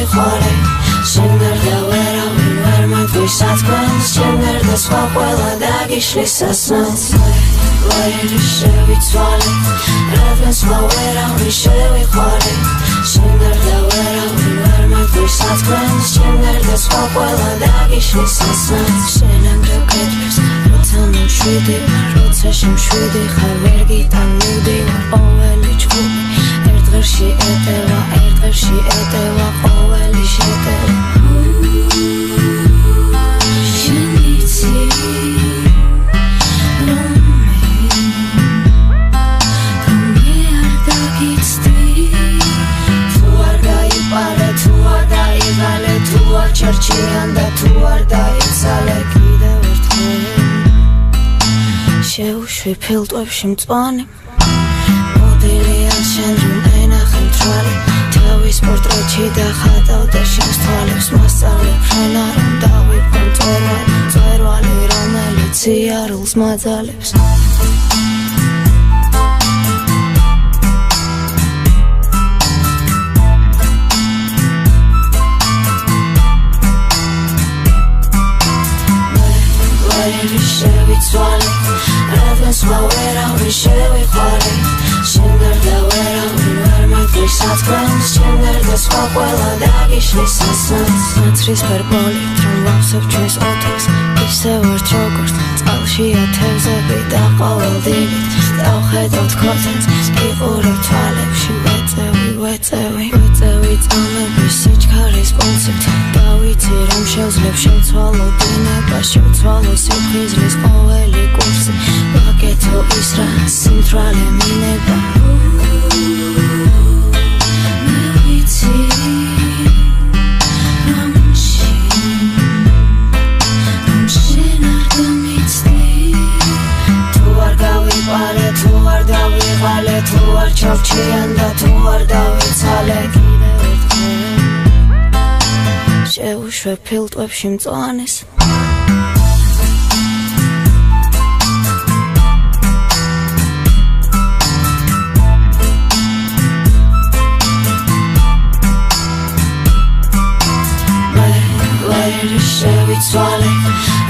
შევიხარე შენ გარდა ვერავინ ვერ მეგვის ათქმელს შენ გარდა სხვა ყველა დაგიშლის სასმელს ვერ შევიცვალე რადგან სხვა ვერავინ შევიხარე შენ გარდა ვერავინ ვერ მეგვის ათქმელს შენ გარდა სხვა ყველა დაგიშლის სასმელს შენ ანგრევ კეთებს როცა მომშვიდი როცა შემშვიდი ხარ ვერ გიტანუდი ყოველი ჯგუფი ერთ ღერში ეტევა ყოველი შეტევა შენ იცი რომ მე არ დაგიცდი თუ არ გაიპარე თუ არ დაიღალე თუ არ ჩერჩიან და თუ არ დაიცალე კიდევ ერთხელ შეუშვი ფილტვებში მწვანე მოდელიან შენ რომ ენახე მთვარე თავის პორტრეტში და ხატავდა შენს თვალებს მასწავლებ შენ რომ დავიყვან მწვერვალი რომელიც სიარულს მაძალებს მე შევიცვალე რადგან სხვა ვერავინ შევიხარე შენ გარდა ვერავინ ვერ მეგვის ათქმელს შენ გარდა სხვა ყველა დაგიშლის სასმელს ნაცრისფერ პოლით რომ ვავსებ ჩვენს ოთახს ისევ ერთ როგორც წყალშია თევზები და ყოველდღიურად დავხედავთ ქოთანს იყურებ თვალებში ვეწევი წამების სიჩქარის კონცეპტ დავიცი რომ შევძლებ შევცვალო დინება შევცვალო სიფხიზლის ყოველი კურსი ვაკეთო ის რა სიმთვრალე მინება მე ვიცი რომ შენ არ გამიცდი თუ არ გავიყარე თუ არ დავიღალე თუ არ ჩავჩიან და თუ არ დავიცალე კიდევ ერთხელ შეუშვე ფილტვებში მწვანეს შევიცვალე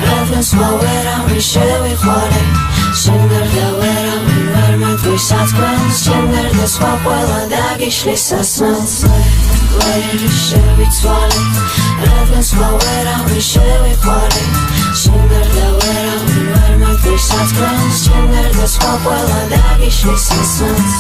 რადგან სხვა ვერავინ შევიხარე შენ გარდა ვერავინ ვერ მეგვის ათქმელს შენ გარდა სხვა ყველა დაგიშლის სასმელს ვერ შევიცვალე რადგან სხვა ვერავინ შევიხარე შენ გარდა ვერავინ ვერ მეგვის ათქმელს შენ გარდა სხვა ყველა დაგიშლის სასმელს